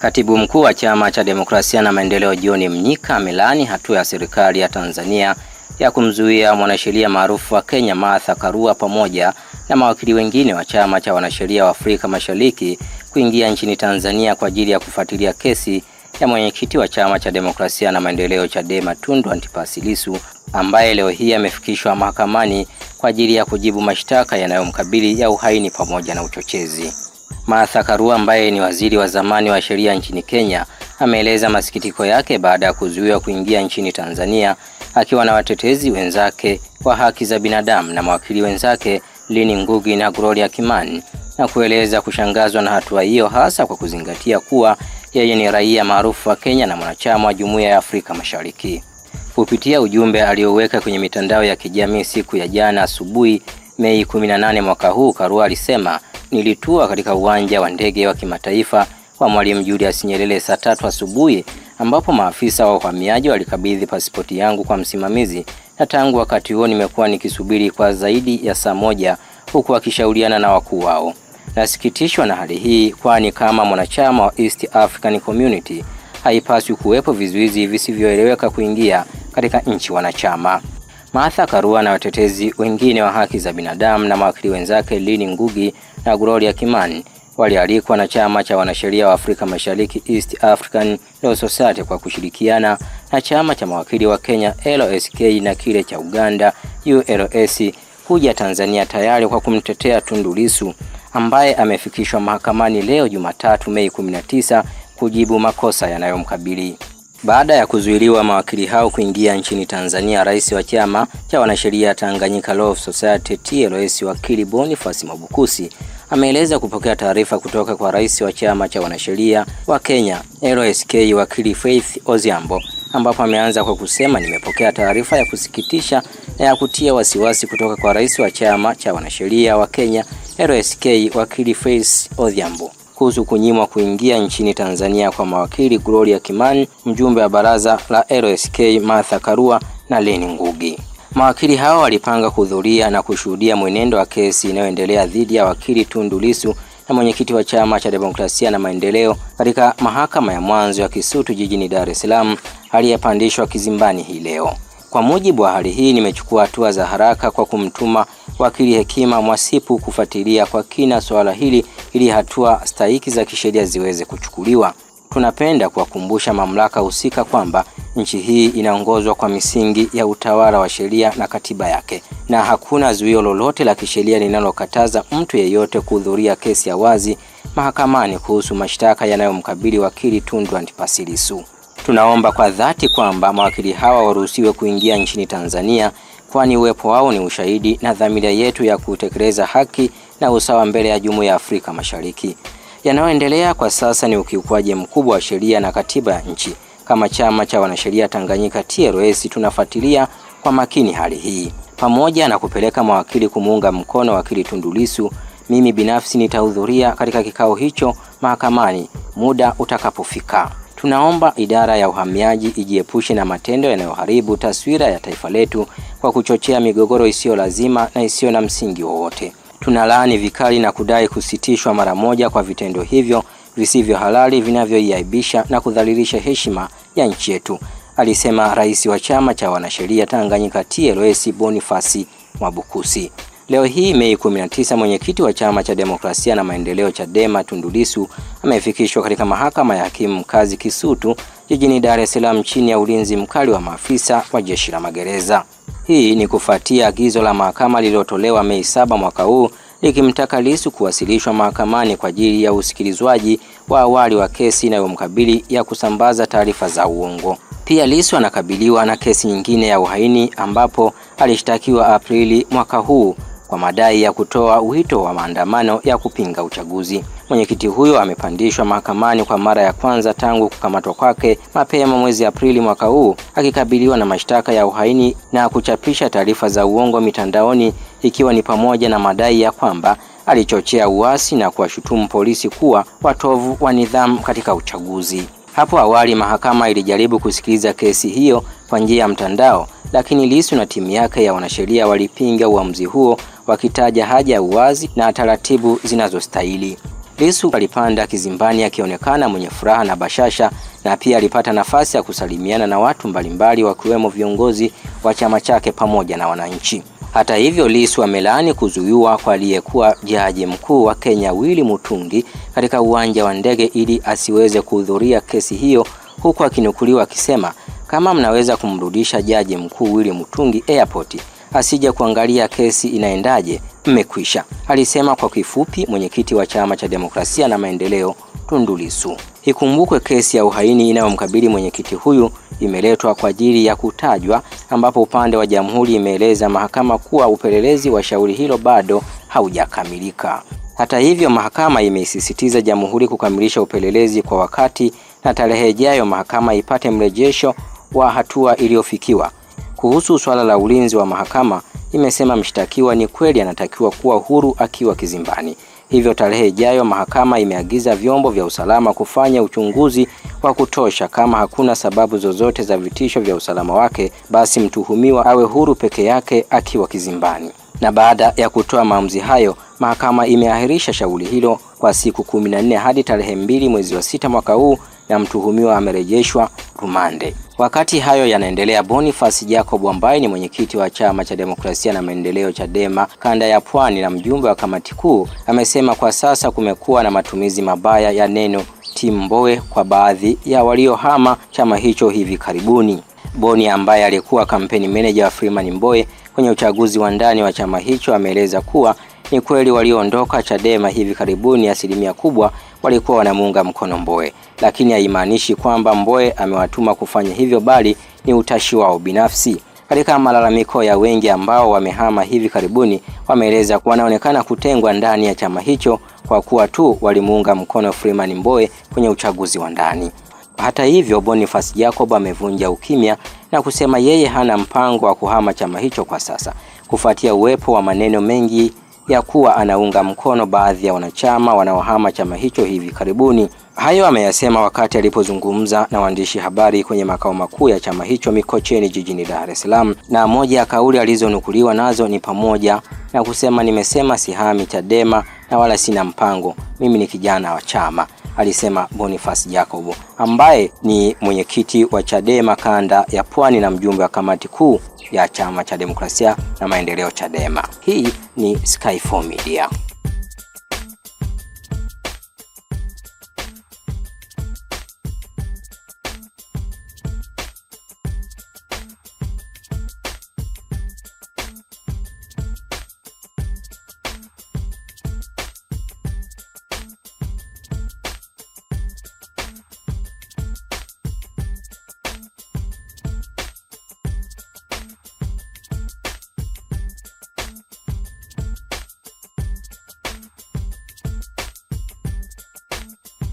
Katibu Mkuu wa Chama cha Demokrasia na Maendeleo John Mnyika amelaani hatua ya serikali ya Tanzania ya kumzuia mwanasheria maarufu wa Kenya Martha Karua pamoja na mawakili wengine wa Chama cha Wanasheria wa Afrika Mashariki kuingia nchini Tanzania kwa ajili ya kufuatilia kesi ya mwenyekiti wa Chama cha Demokrasia na Maendeleo Chadema Tundu Antipas Lissu ambaye leo hii amefikishwa mahakamani kwa ajili ya kujibu mashtaka yanayomkabili ya uhaini pamoja na uchochezi. Martha Karua ambaye ni waziri wa zamani wa sheria nchini Kenya ameeleza masikitiko yake baada ya kuzuiwa kuingia nchini Tanzania akiwa na watetezi wenzake wa haki za binadamu na mawakili wenzake Lynn Ngugi na Gloria Kimani, na kueleza kushangazwa na hatua hiyo hasa kwa kuzingatia kuwa yeye ni raia maarufu wa Kenya na mwanachama wa Jumuiya ya Afrika Mashariki. Kupitia ujumbe alioweka kwenye mitandao ya kijamii siku ya jana asubuhi Mei 18 mwaka huu, Karua alisema, "Nilitua katika uwanja wa ndege wa kimataifa wa Mwalimu Julius Nyerere saa 3 asubuhi ambapo maafisa wa uhamiaji walikabidhi pasipoti yangu kwa msimamizi, na tangu wakati huo nimekuwa nikisubiri kwa zaidi ya saa moja huku akishauriana na wakuu wao. Nasikitishwa na hali hii, kwani kama mwanachama wa East African Community haipaswi kuwepo vizuizi visivyoeleweka kuingia katika nchi wanachama." Martha Karua na watetezi wengine wa haki za binadamu na mawakili wenzake Lynn Ngugi na Gloria Kimani walialikwa na Chama cha Wanasheria wa Afrika Mashariki East African Law Society kwa kushirikiana na Chama cha Mawakili wa Kenya LSK na kile cha Uganda ULS kuja Tanzania tayari kwa kumtetea Tundu Lissu ambaye amefikishwa mahakamani leo Jumatatu Mei 19 kujibu makosa yanayomkabili. Baada ya kuzuiliwa mawakili hao kuingia nchini Tanzania, rais wa Chama cha Wanasheria Tanganyika Law Society TLS wakili Boniface Mwabukusi ameeleza kupokea taarifa kutoka kwa rais wa Chama cha Wanasheria wa Kenya LSK wakili Faith Oziambo, ambapo ameanza kwa kusema, "Nimepokea taarifa ya kusikitisha na ya kutia wasiwasi kutoka kwa rais wa Chama cha Wanasheria wa Kenya LSK wakili Faith Oziambo kuhusu kunyimwa kuingia nchini Tanzania kwa mawakili Gloria Kimani, mjumbe wa baraza la LSK Martha Karua na Lynn Ngugi." Mawakili hao walipanga kuhudhuria na kushuhudia mwenendo wa kesi inayoendelea dhidi ya wakili Tundu Lissu na mwenyekiti wa Chama cha Demokrasia na Maendeleo katika mahakama ya mwanzo ya Kisutu jijini Dar es Salaam aliyepandishwa kizimbani hii leo. Kwa mujibu wa hali hii, nimechukua hatua za haraka kwa kumtuma wakili Hekima Mwasipu kufuatilia kwa kina swala hili ili hatua stahiki za kisheria ziweze kuchukuliwa. Tunapenda kuwakumbusha mamlaka husika kwamba nchi hii inaongozwa kwa misingi ya utawala wa sheria na katiba yake, na hakuna zuio lolote la kisheria linalokataza mtu yeyote kuhudhuria kesi ya wazi mahakamani kuhusu mashtaka yanayomkabili wakili Tundu Antipas Lissu. Tunaomba kwa dhati kwamba mawakili hawa waruhusiwe kuingia nchini Tanzania, kwani uwepo wao ni ushahidi na dhamira yetu ya kutekeleza haki na usawa mbele ya Jumuiya ya Afrika Mashariki. Yanayoendelea kwa sasa ni ukiukwaji mkubwa wa sheria na katiba ya nchi. Kama Chama cha Wanasheria Tanganyika TLS tunafuatilia kwa makini hali hii. Pamoja na kupeleka mawakili kumuunga mkono wakili Tundu Lissu, mimi binafsi nitahudhuria katika kikao hicho mahakamani muda utakapofika. Tunaomba idara ya uhamiaji ijiepushe na matendo yanayoharibu taswira ya taifa letu kwa kuchochea migogoro isiyo lazima na isiyo na msingi wowote. Tunalaani vikali na kudai kusitishwa mara moja kwa vitendo hivyo visivyo halali vinavyoiaibisha na kudhalilisha heshima ya nchi yetu, alisema rais wa Chama cha Wanasheria Tanganyika TLS Boniface Mwabukusi. Leo hii Mei 19, mwenyekiti wa Chama cha Demokrasia na Maendeleo Chadema Tundu Lissu amefikishwa katika mahakama ya hakimu mkazi Kisutu jijini Dar es Salaam chini ya ulinzi mkali wa maafisa wa jeshi la magereza. Hii ni kufuatia agizo la mahakama lililotolewa Mei 7 mwaka huu likimtaka Lissu kuwasilishwa mahakamani kwa ajili ya usikilizwaji wa awali wa kesi inayomkabili ya kusambaza taarifa za uongo. Pia Lissu anakabiliwa na kesi nyingine ya uhaini ambapo alishtakiwa Aprili mwaka huu kwa madai ya kutoa wito wa maandamano ya kupinga uchaguzi. Mwenyekiti huyo amepandishwa mahakamani kwa mara ya kwanza tangu kukamatwa kwake mapema mwezi Aprili mwaka huu, akikabiliwa na mashtaka ya uhaini na kuchapisha taarifa za uongo mitandaoni, ikiwa ni pamoja na madai ya kwamba alichochea uasi na kuwashutumu polisi kuwa watovu wa nidhamu katika uchaguzi. Hapo awali mahakama ilijaribu kusikiliza kesi hiyo kwa njia ya mtandao, lakini Lissu na timu yake ya wanasheria walipinga uamuzi huo, wakitaja haja ya uwazi na taratibu zinazostahili. Lissu alipanda kizimbani akionekana mwenye furaha na bashasha, na pia alipata nafasi ya kusalimiana na watu mbalimbali wakiwemo viongozi wa chama chake pamoja na wananchi. Hata hivyo, Lissu amelaani kuzuiwa kwa aliyekuwa jaji mkuu wa Kenya Willy Mutungi katika uwanja wa ndege ili asiweze kuhudhuria kesi hiyo, huku akinukuliwa akisema, kama mnaweza kumrudisha jaji mkuu Willy Mutungi airport asije kuangalia kesi inaendaje, mmekwisha, alisema kwa kifupi mwenyekiti wa Chama cha Demokrasia na Maendeleo Tundu Lissu. Ikumbukwe kesi ya uhaini inayomkabili mwenyekiti huyu imeletwa kwa ajili ya kutajwa, ambapo upande wa jamhuri imeeleza mahakama kuwa upelelezi wa shauri hilo bado haujakamilika. Hata hivyo, mahakama imeisisitiza jamhuri kukamilisha upelelezi kwa wakati na tarehe ijayo mahakama ipate mrejesho wa hatua iliyofikiwa. Kuhusu swala la ulinzi wa mahakama, imesema mshtakiwa ni kweli anatakiwa kuwa huru akiwa kizimbani. Hivyo tarehe ijayo mahakama imeagiza vyombo vya usalama kufanya uchunguzi wa kutosha. Kama hakuna sababu zozote za vitisho vya usalama wake, basi mtuhumiwa awe huru peke yake akiwa kizimbani. Na baada ya kutoa maamuzi hayo, mahakama imeahirisha shauri hilo kwa siku 14 hadi tarehe 2 mwezi wa 6 mwaka huu, na mtuhumiwa amerejeshwa rumande. Wakati hayo yanaendelea, Boniface Jacob ambaye ni mwenyekiti wa Chama cha Demokrasia na Maendeleo Chadema kanda ya Pwani na mjumbe wa kamati kuu, amesema kwa sasa kumekuwa na matumizi mabaya ya neno Team Mbowe kwa baadhi ya waliohama chama hicho hivi karibuni. Boni ambaye alikuwa kampeni manager wa Freeman Mbowe kwenye uchaguzi wa ndani wa chama hicho ameeleza kuwa ni kweli walioondoka Chadema hivi karibuni asilimia kubwa walikuwa wanamuunga mkono Mbowe, lakini haimaanishi kwamba Mbowe amewatuma kufanya hivyo, bali ni utashi wao binafsi. Katika malalamiko ya wengi ambao wamehama hivi karibuni, wameeleza kuwa wanaonekana kutengwa ndani ya chama hicho kwa kuwa tu walimuunga mkono Freeman Mbowe kwenye uchaguzi wa ndani. Hata hivyo, Boniface Jacob amevunja ukimya na kusema yeye hana mpango wa kuhama chama hicho kwa sasa, kufuatia uwepo wa maneno mengi ya kuwa anaunga mkono baadhi ya wanachama wanaohama chama hicho hivi karibuni. Hayo ameyasema wakati alipozungumza na waandishi habari kwenye makao makuu ya chama hicho Mikocheni jijini Dar es Salaam, na moja ya kauli alizonukuliwa nazo ni pamoja na kusema, nimesema sihami Chadema na wala sina mpango, mimi ni kijana wa chama, alisema Boniface Jacob ambaye ni mwenyekiti wa Chadema kanda ya Pwani na mjumbe wa kamati kuu ya Chama cha Demokrasia na Maendeleo Chadema. Hii ni Sky4 Media.